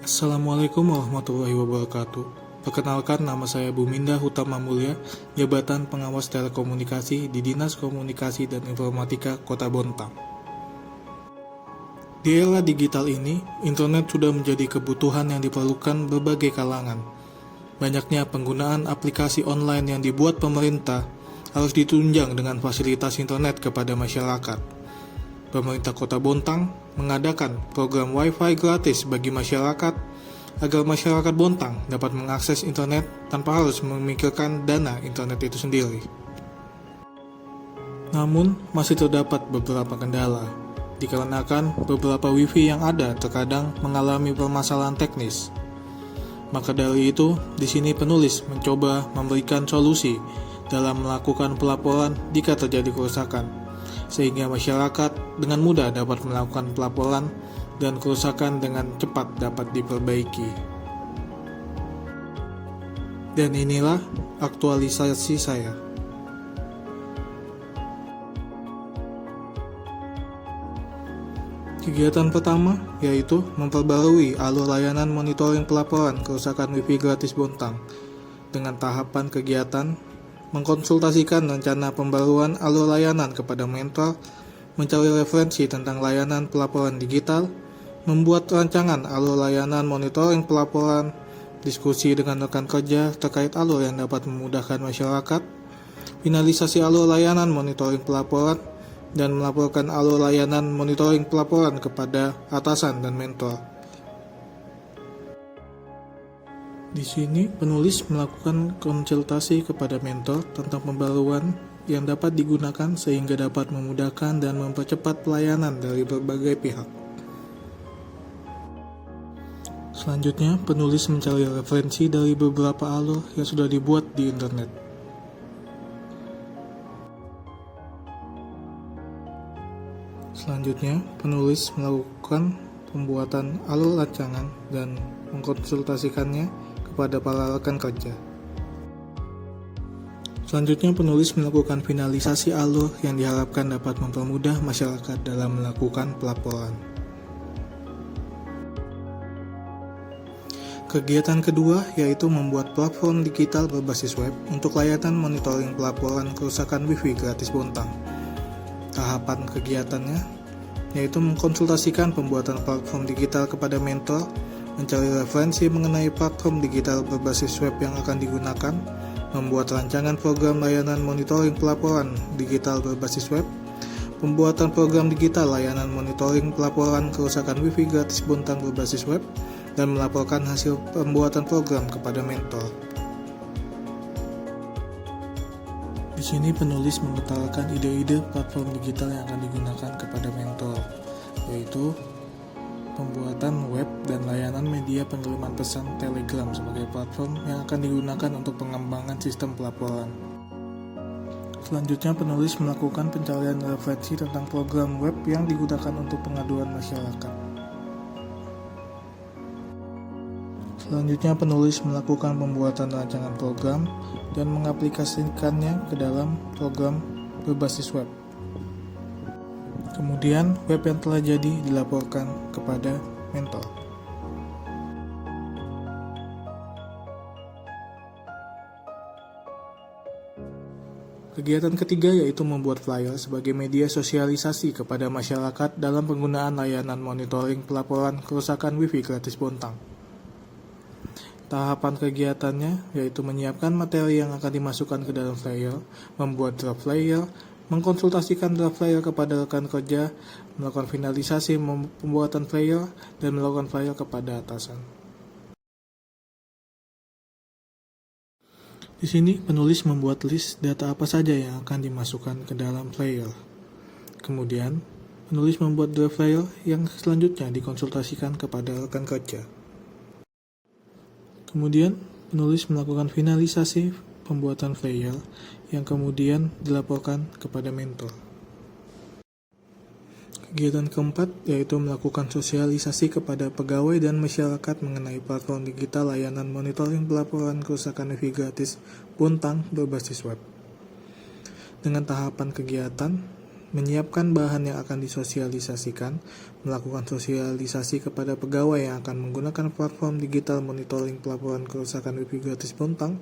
Assalamualaikum warahmatullahi wabarakatuh. Perkenalkan, nama saya Buminda Hutama Mulya, Jabatan Pengawas Telekomunikasi di Dinas Komunikasi dan Informatika Kota Bontang. Di era digital ini, internet sudah menjadi kebutuhan yang diperlukan berbagai kalangan. Banyaknya penggunaan aplikasi online yang dibuat pemerintah harus ditunjang dengan fasilitas internet kepada masyarakat. Pemerintah Kota Bontang mengadakan program Wi-Fi gratis bagi masyarakat agar masyarakat Bontang dapat mengakses internet tanpa harus memikirkan dana internet itu sendiri. Namun, masih terdapat beberapa kendala, dikarenakan beberapa Wi-Fi yang ada terkadang mengalami permasalahan teknis. Maka dari itu, di sini penulis mencoba memberikan solusi dalam melakukan pelaporan jika terjadi kerusakan, sehingga masyarakat dengan mudah dapat melakukan pelaporan dan kerusakan dengan cepat dapat diperbaiki. Dan inilah aktualisasi saya. Kegiatan pertama yaitu memperbarui alur layanan monitoring pelaporan kerusakan Wi-Fi gratis Bontang. Dengan tahapan kegiatan mengkonsultasikan rencana pembaruan alur layanan kepada mentor, mencari referensi tentang layanan pelaporan digital, membuat rancangan alur layanan monitoring pelaporan, diskusi dengan rekan kerja terkait alur yang dapat memudahkan masyarakat, finalisasi alur layanan monitoring pelaporan, dan melaporkan alur layanan monitoring pelaporan kepada atasan dan mentor. Di sini, penulis melakukan konsultasi kepada mentor tentang pembaruan yang dapat digunakan sehingga dapat memudahkan dan mempercepat pelayanan dari berbagai pihak. Selanjutnya, penulis mencari referensi dari beberapa alur yang sudah dibuat di internet. Selanjutnya, penulis melakukan pembuatan alur rancangan dan mengkonsultasikannya kepada para rekan kerja. Selanjutnya, penulis melakukan finalisasi alur yang diharapkan dapat mempermudah masyarakat dalam melakukan pelaporan. Kegiatan kedua yaitu membuat platform digital berbasis web untuk layanan monitoring pelaporan kerusakan Wi-Fi gratis Bontang. Tahapan kegiatannya yaitu mengkonsultasikan pembuatan platform digital kepada mentor, mencari referensi mengenai platform digital berbasis web yang akan digunakan, membuat rancangan program layanan monitoring pelaporan digital berbasis web, pembuatan program digital layanan monitoring pelaporan kerusakan Wi-Fi gratis Bontang berbasis web, dan melaporkan hasil pembuatan program kepada mentor. Di sini penulis mengutarakan ide-ide platform digital yang akan digunakan kepada mentor, yaitu pembuatan web dan layanan media pengiriman pesan Telegram sebagai platform yang akan digunakan untuk pengembangan sistem pelaporan. Selanjutnya, penulis melakukan pencarian referensi tentang program web yang digunakan untuk pengaduan masyarakat. Selanjutnya, penulis melakukan pembuatan rancangan program dan mengaplikasikannya ke dalam program berbasis web. Kemudian, web yang telah jadi dilaporkan kepada mentor. Kegiatan ketiga yaitu membuat flyer sebagai media sosialisasi kepada masyarakat dalam penggunaan layanan monitoring pelaporan kerusakan Wi-Fi gratis Bontang. Tahapan kegiatannya yaitu menyiapkan materi yang akan dimasukkan ke dalam flyer, membuat draft flyer, mengkonsultasikan draft flyer kepada rekan kerja, melakukan finalisasi pembuatan flyer, dan melakukan flyer kepada atasan. Di sini penulis membuat list data apa saja yang akan dimasukkan ke dalam flyer. Kemudian, penulis membuat draft flyer yang selanjutnya dikonsultasikan kepada rekan kerja. Kemudian, penulis melakukan finalisasi pembuatan flyer yang kemudian dilaporkan kepada mentor. Kegiatan keempat yaitu melakukan sosialisasi kepada pegawai dan masyarakat mengenai platform digital layanan monitoring pelaporan kerusakan Wi-Fi gratis Bontang berbasis web. Dengan tahapan kegiatan, menyiapkan bahan yang akan disosialisasikan, melakukan sosialisasi kepada pegawai yang akan menggunakan platform digital monitoring pelaporan kerusakan Wi-Fi gratis Bontang,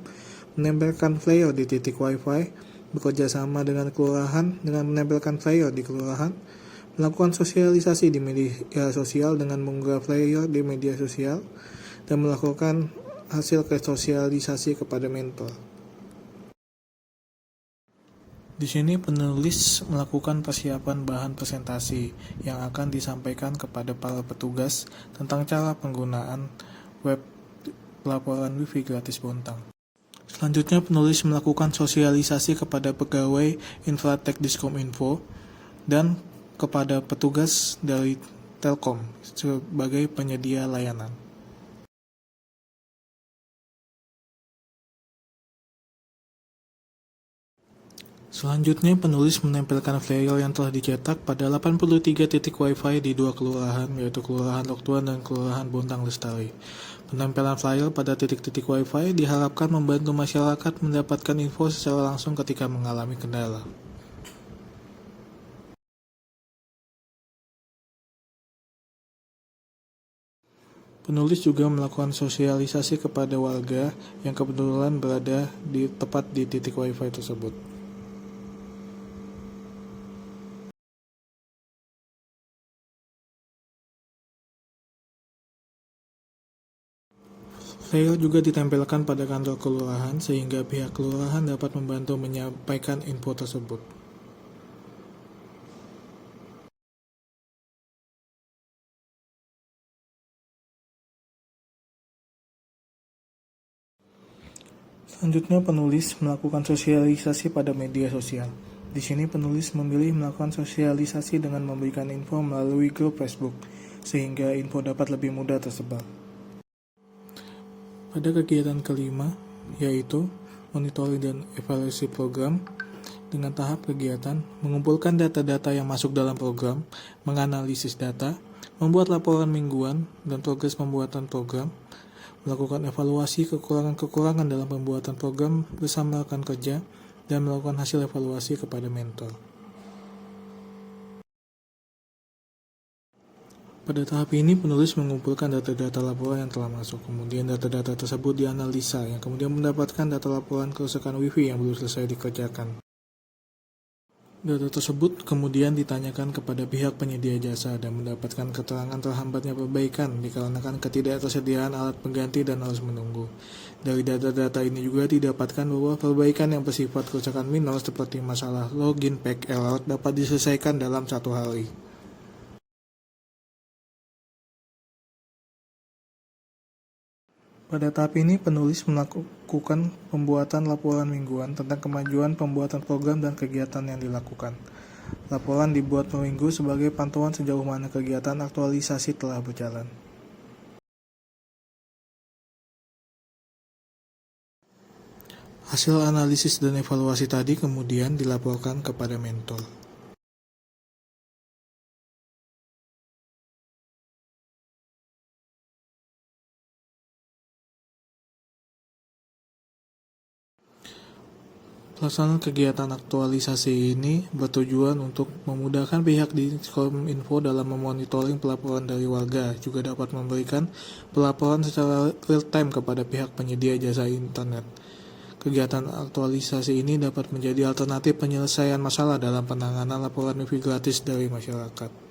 menempelkan flyer di titik Wi-Fi, bekerja sama dengan kelurahan dengan menempelkan flyer di kelurahan, melakukan sosialisasi di media sosial dengan mengunggah flyer di media sosial, dan melakukan hasil sosialisasi kepada mentor. Di sini penulis melakukan persiapan bahan presentasi yang akan disampaikan kepada para petugas tentang cara penggunaan web pelaporan Wi-Fi gratis Bontang. Selanjutnya penulis melakukan sosialisasi kepada pegawai Infratek Diskominfo dan kepada petugas dari Telkom sebagai penyedia layanan. Selanjutnya, penulis menempelkan flyer yang telah dicetak pada 83 titik Wi-Fi di 2 kelurahan, yaitu Kelurahan Loktuan dan Kelurahan Bontang Lestari. Penempelan flyer pada titik-titik Wi-Fi diharapkan membantu masyarakat mendapatkan info secara langsung ketika mengalami kendala. Penulis juga melakukan sosialisasi kepada warga yang kebetulan berada tepat di titik Wi-Fi tersebut. Flyer juga ditempelkan pada kantor kelurahan sehingga pihak kelurahan dapat membantu menyampaikan info tersebut. Selanjutnya penulis melakukan sosialisasi pada media sosial. Di sini penulis memilih melakukan sosialisasi dengan memberikan info melalui grup Facebook, sehingga info dapat lebih mudah tersebar. Pada kegiatan kelima, yaitu monitoring dan evaluasi program, dengan tahap kegiatan mengumpulkan data-data yang masuk dalam program, menganalisis data, membuat laporan mingguan dan progres pembuatan program, melakukan evaluasi kekurangan-kekurangan dalam pembuatan program bersama rekan kerja, dan melakukan hasil evaluasi kepada mentor. Pada tahap ini, penulis mengumpulkan data-data laporan yang telah masuk. Kemudian data-data tersebut dianalisa, yang kemudian mendapatkan data laporan kerusakan Wi-Fi yang belum selesai dikerjakan. Data tersebut kemudian ditanyakan kepada pihak penyedia jasa dan mendapatkan keterangan terhambatnya perbaikan dikarenakan ketidaktersediaan alat pengganti dan harus menunggu. Dari data-data ini juga didapatkan bahwa perbaikan yang bersifat kerusakan minor seperti masalah login pack error dapat diselesaikan dalam 1 hari. Pada tahap ini, penulis melakukan pembuatan laporan mingguan tentang kemajuan pembuatan program dan kegiatan yang dilakukan. Laporan dibuat per minggu sebagai pantauan sejauh mana kegiatan aktualisasi telah berjalan. Hasil analisis dan evaluasi tadi kemudian dilaporkan kepada mentor. Pelaksanaan kegiatan aktualisasi ini bertujuan untuk memudahkan pihak Diskominfo dalam memonitoring pelaporan dari warga, juga dapat memberikan pelaporan secara real-time kepada pihak penyedia jasa internet. Kegiatan aktualisasi ini dapat menjadi alternatif penyelesaian masalah dalam penanganan laporan Wi-Fi gratis dari masyarakat.